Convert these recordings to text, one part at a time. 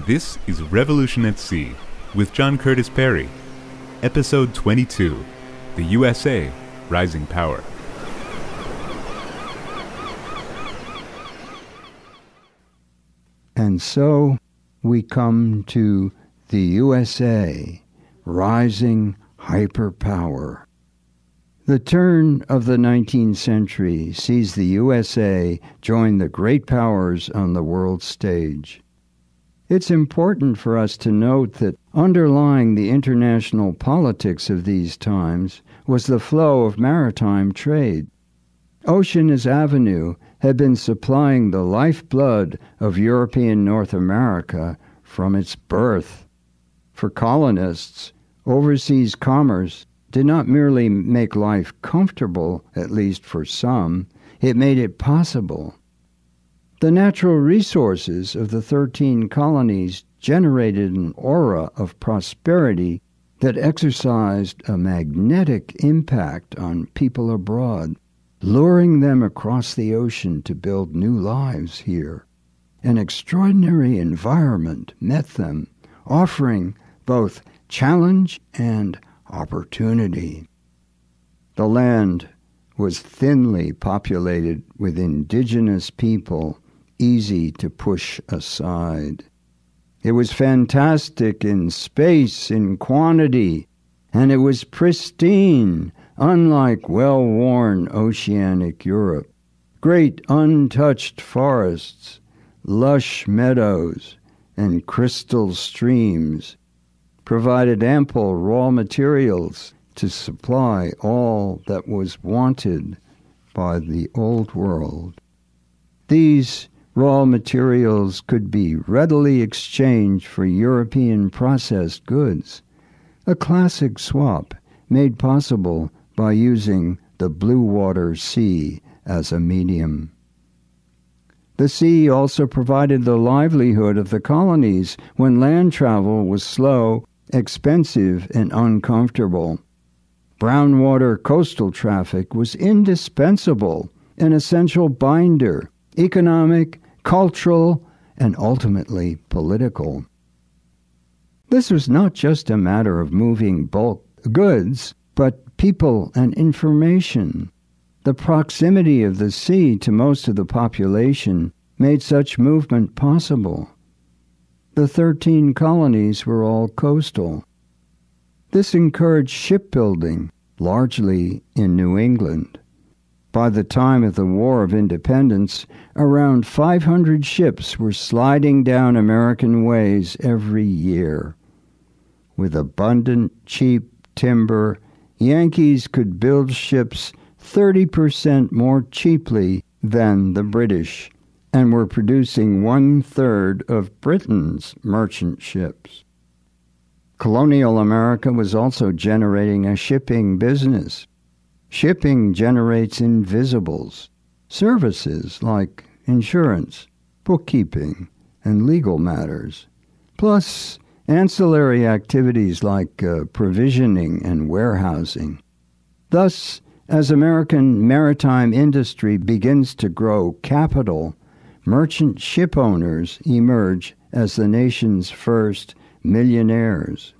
This is Revolution at Sea with John Curtis Perry, Episode 22, The USA, Rising Power. And so we come to the USA, Rising Hyperpower. The turn of the 19th century sees the USA join the great powers on the world stage. It's important for us to note that underlying the international politics of these times was the flow of maritime trade. Ocean as avenue had been supplying the lifeblood of European North America from its birth. For colonists, overseas commerce did not merely make life comfortable, at least for some, it made it possible. The natural resources of the 13 colonies generated an aura of prosperity that exercised a magnetic impact on people abroad, luring them across the ocean to build new lives here. An extraordinary environment met them, offering both challenge and opportunity. The land was thinly populated with indigenous people, easy to push aside. It was fantastic in space, in quantity, and it was pristine, unlike well-worn oceanic Europe. Great untouched forests, lush meadows, and crystal streams provided ample raw materials to supply all that was wanted by the Old World. These raw materials could be readily exchanged for European processed goods, a classic swap made possible by using the blue water sea as a medium. The sea also provided the livelihood of the colonies when land travel was slow, expensive, and uncomfortable. Brownwater coastal traffic was indispensable, an essential binder, economic, cultural, and ultimately political. This was not just a matter of moving bulk goods, but people and information. The proximity of the sea to most of the population made such movement possible. The 13 colonies were all coastal. This encouraged shipbuilding, largely in New England. By the time of the War of Independence, around 500 ships were sliding down American ways every year. With abundant, cheap timber, Yankees could build ships 30% more cheaply than the British, and were producing 1/3 of Britain's merchant ships. Colonial America was also generating a shipping business. Shipping generates invisibles, services like insurance, bookkeeping, and legal matters, plus ancillary activities like provisioning and warehousing. Thus, as American maritime industry begins to grow capital, merchant ship owners emerge as the nation's first millionaires.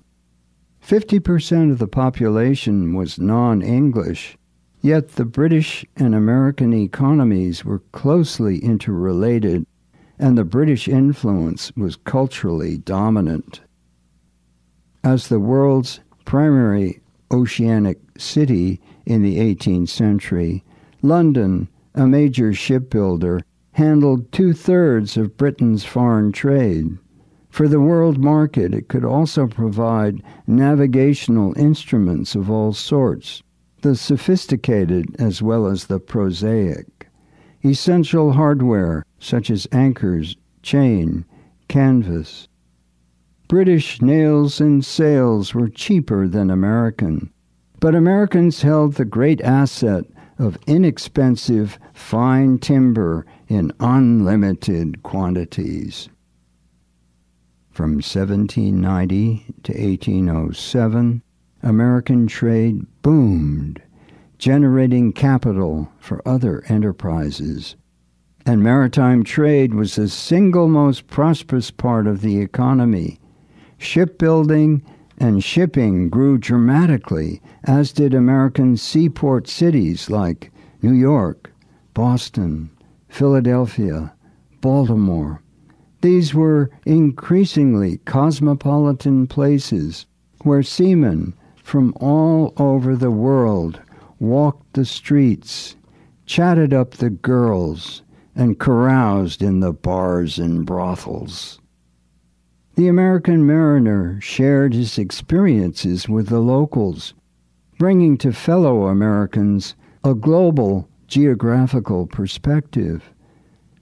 50% of the population was non-English, yet the British and American economies were closely interrelated, and the British influence was culturally dominant. As the world's primary oceanic city in the 18th century, London, a major shipbuilder, handled 2/3 of Britain's foreign trade. For the world market, it could also provide navigational instruments of all sorts, the sophisticated as well as the prosaic, essential hardware such as anchors, chain, canvas. British nails and sails were cheaper than American, but Americans held the great asset of inexpensive, fine timber in unlimited quantities. From 1790 to 1807, American trade boomed, generating capital for other enterprises. and maritime trade was the single most prosperous part of the economy. Shipbuilding and shipping grew dramatically, as did American seaport cities like New York, Boston, Philadelphia, Baltimore. These were increasingly cosmopolitan places where seamen from all over the world walked the streets, chatted up the girls, and caroused in the bars and brothels. The American mariner shared his experiences with the locals, bringing to fellow Americans a global geographical perspective.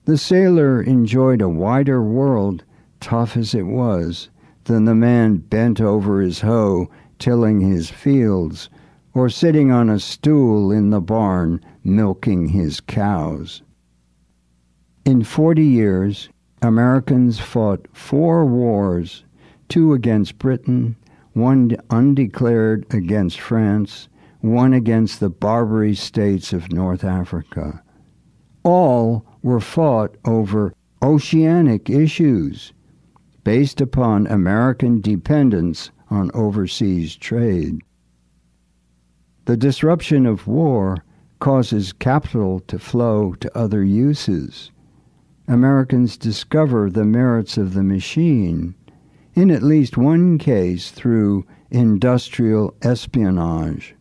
The sailor enjoyed a wider world, tough as it was, than the man bent over his hoe tilling his fields, or sitting on a stool in the barn milking his cows. In 40 years, Americans fought 4 wars, 2 against Britain, 1 undeclared against France, 1 against the Barbary states of North Africa. All were fought over oceanic issues, based upon American dependence on overseas trade. The disruption of war causes capital to flow to other uses. Americans discover the merits of the machine, in at least one case through industrial espionage.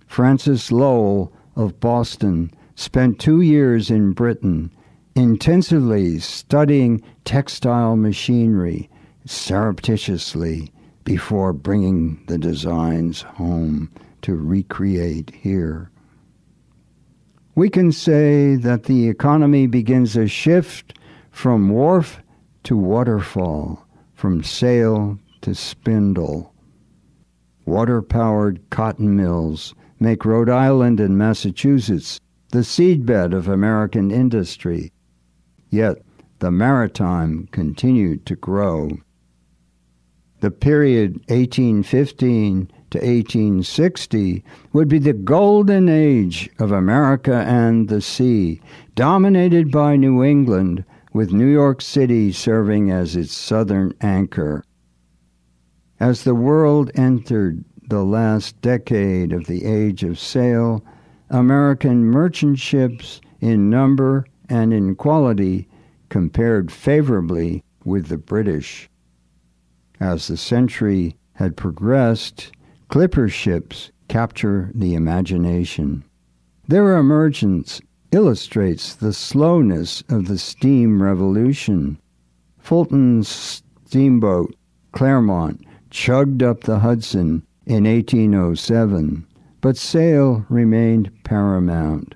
Francis Lowell of Boston spent 2 years in Britain intensively studying textile machinery surreptitiously before bringing the designs home to recreate here. We can say that the economy begins a shift from wharf to waterfall, from sail to spindle. Water-powered cotton mills make Rhode Island and Massachusetts the seedbed of American industry, yet the maritime continued to grow. The period 1815 to 1860 would be the golden age of America and the sea, dominated by New England, with New York City serving as its southern anchor. As the world entered the last decade of the Age of Sail, American merchant ships in number and in quality compared favorably with the British. As the century had progressed, clipper ships capture the imagination. Their emergence illustrates the slowness of the steam revolution. Fulton's steamboat, Clermont, chugged up the Hudson in 1807, but sail remained paramount.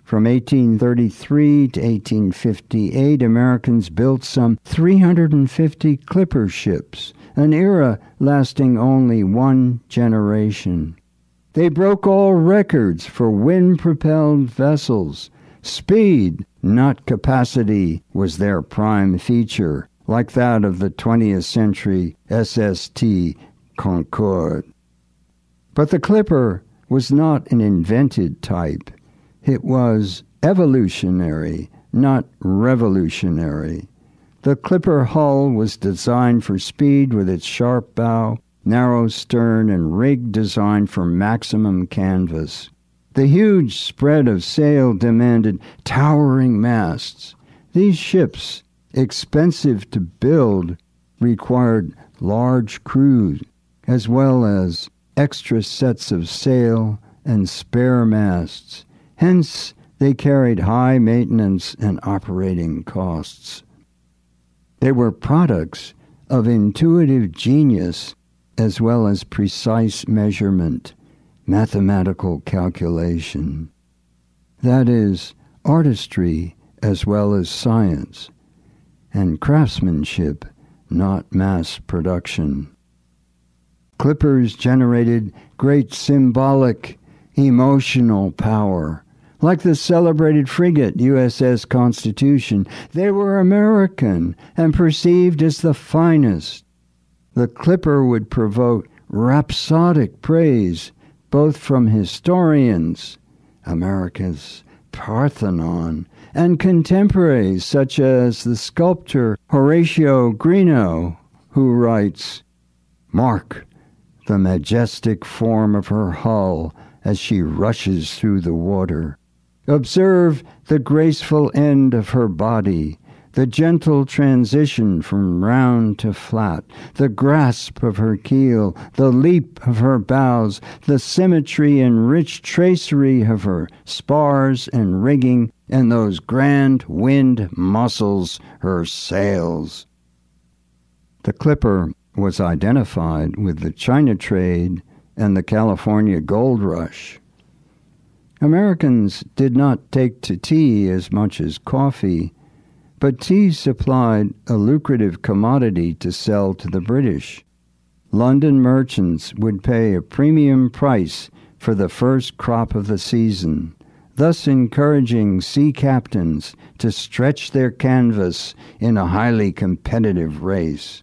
From 1833 to 1858, Americans built some 350 clipper ships, an era lasting only 1 generation. They broke all records for wind-propelled vessels. Speed, not capacity, was their prime feature, like that of the 20th century SST Concorde. But the clipper was not an invented type. It was evolutionary, not revolutionary. The clipper hull was designed for speed with its sharp bow, narrow stern, and rig designed for maximum canvas. The huge spread of sail demanded towering masts. These ships, expensive to build, required large crews, as well as extra sets of sail and spare masts. Hence, they carried high maintenance and operating costs. They were products of intuitive genius as well as precise measurement, mathematical calculation. That is, artistry as well as science, and craftsmanship, not mass production. Clippers generated great symbolic, emotional power. Like the celebrated frigate USS Constitution, they were American and perceived as the finest. The clipper would provoke rhapsodic praise both from historians, America's Parthenon, and contemporaries such as the sculptor Horatio Greenough, who writes, "Mark the majestic form of her hull as she rushes through the water. Observe the graceful end of her body, the gentle transition from round to flat, the grasp of her keel, the leap of her bows, the symmetry and rich tracery of her spars and rigging, and those grand wind muscles, her sails." The clipper was identified with the China trade and the California gold rush. Americans did not take to tea as much as coffee, but tea supplied a lucrative commodity to sell to the British. London merchants would pay a premium price for the first crop of the season, thus encouraging sea captains to stretch their canvas in a highly competitive race.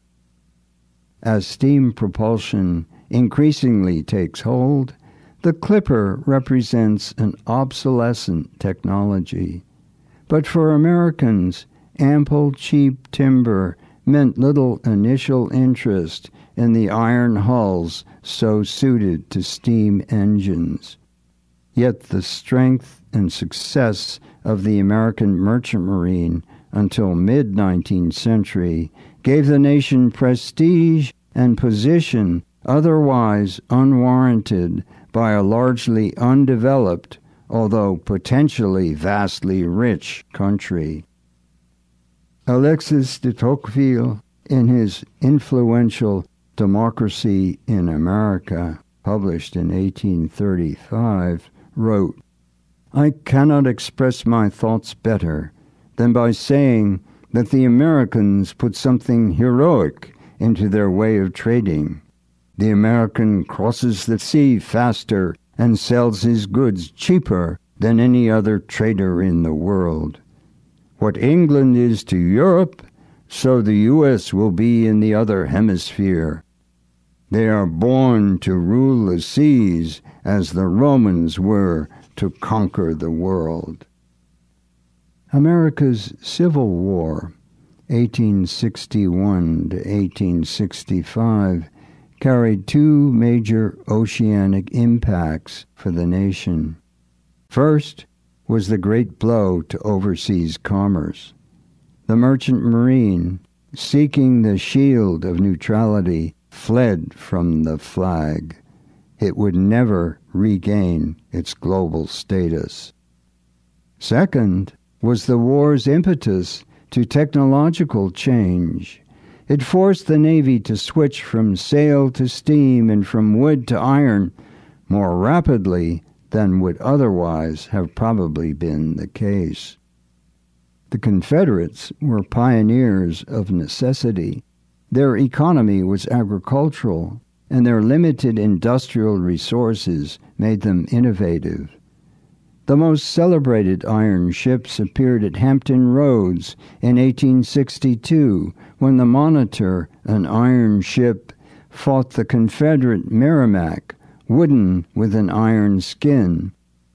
As steam propulsion increasingly takes hold, the clipper represents an obsolescent technology. But for Americans, ample, cheap timber meant little initial interest in the iron hulls so suited to steam engines. Yet the strength and success of the American merchant marine until mid-19th century gave the nation prestige and position otherwise unwarranted by a largely undeveloped, although potentially vastly rich, country. Alexis de Tocqueville, in his influential Democracy in America, published in 1835, wrote, "I cannot express my thoughts better than by saying that the Americans put something heroic into their way of trading. The American crosses the sea faster and sells his goods cheaper than any other trader in the world. What England is to Europe, so the U.S. will be in the other hemisphere. They are born to rule the seas as the Romans were to conquer the world." America's Civil War, 1861 to 1865, carried two major oceanic impacts for the nation. First was the great blow to overseas commerce. The merchant marine, seeking the shield of neutrality, fled from the flag. It would never regain its global status. Second was the war's impetus to technological change. It forced the Navy to switch from sail to steam and from wood to iron more rapidly than would otherwise have probably been the case. The Confederates were pioneers of necessity. Their economy was agricultural, and their limited industrial resources made them innovative. The most celebrated iron ships appeared at Hampton Roads in 1862, when the Monitor, an iron ship, fought the Confederate Merrimac, wooden with an iron skin,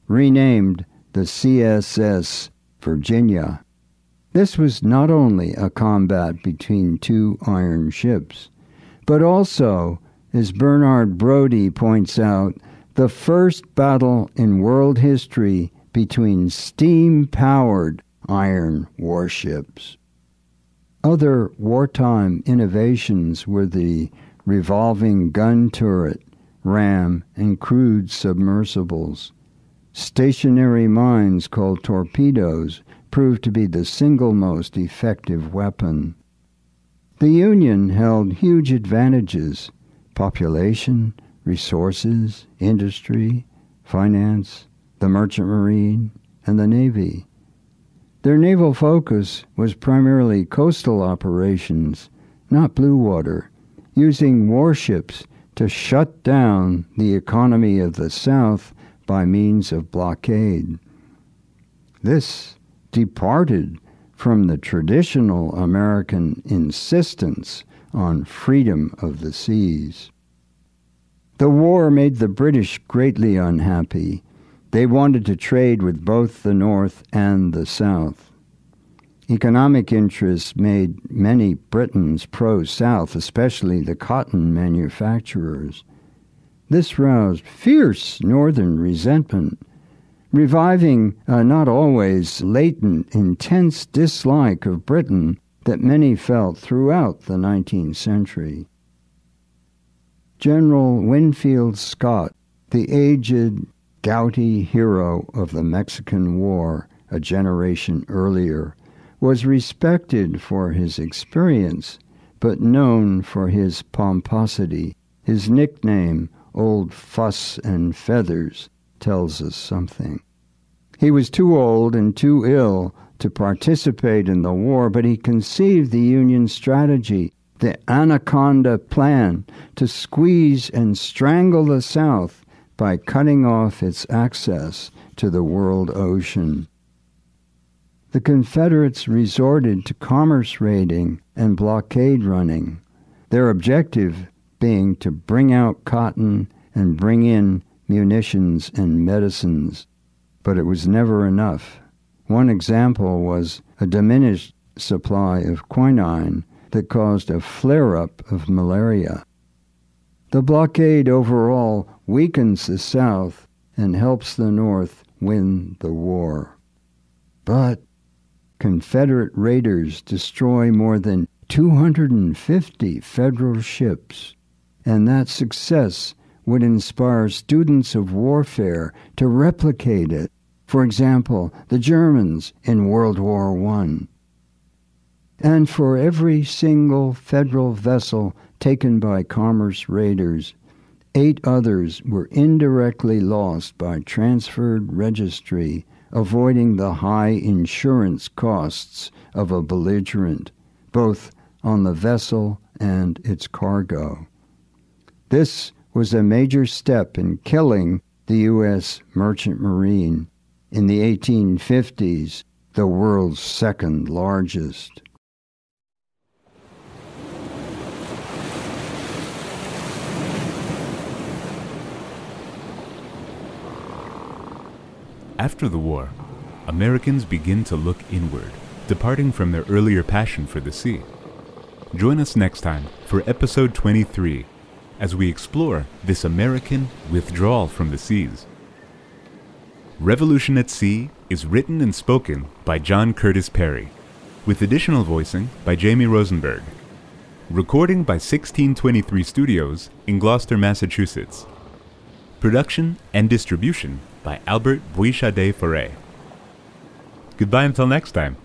renamed the CSS Virginia. This was not only a combat between two iron ships, but also, as Bernard Brodie points out, the first battle in world history between steam-powered iron warships. Other wartime innovations were the revolving gun turret, ram, and crude submersibles. Stationary mines called torpedoes proved to be the single most effective weapon. The Union held huge advantages: population, resources, industry, finance, the merchant marine, and the Navy. Their naval focus was primarily coastal operations, not blue water, using warships to shut down the economy of the South by means of blockade. This departed from the traditional American insistence on freedom of the seas. The war made the British greatly unhappy. They wanted to trade with both the North and the South. Economic interests made many Britons pro-South, especially the cotton manufacturers. This roused fierce Northern resentment, reviving a not always latent, intense dislike of Britain that many felt throughout the 19th century. General Winfield Scott, the aged, gouty hero of the Mexican War a generation earlier, was respected for his experience, but known for his pomposity. His nickname, Old Fuss and Feathers, tells us something. He was too old and too ill to participate in the war, but he conceived the Union strategy, the Anaconda Plan, to squeeze and strangle the South by cutting off its access to the world ocean. The Confederates resorted to commerce raiding and blockade running, their objective being to bring out cotton and bring in munitions and medicines. But it was never enough. One example was a diminished supply of quinine that caused a flare-up of malaria. The blockade overall weakens the South and helps the North win the war. But Confederate raiders destroy more than 250 Federal ships, and that success would inspire students of warfare to replicate it. For example, the Germans in World War I. And for every single Federal vessel taken by commerce raiders, 8 others were indirectly lost by transferred registry, avoiding the high insurance costs of a belligerent, both on the vessel and its cargo. This was a major step in killing the U.S. Merchant Marine, in the 1850s, the world's second largest. After the war, Americans begin to look inward, departing from their earlier passion for the sea. Join us next time for episode 23, as we explore this American withdrawal from the seas. Revolution at Sea is written and spoken by John Curtis Perry, with additional voicing by Jamie Rosenberg. Recording by 1623 Studios in Gloucester, Massachusetts. Production and distribution by Albert Bouichade Foray. Goodbye until next time.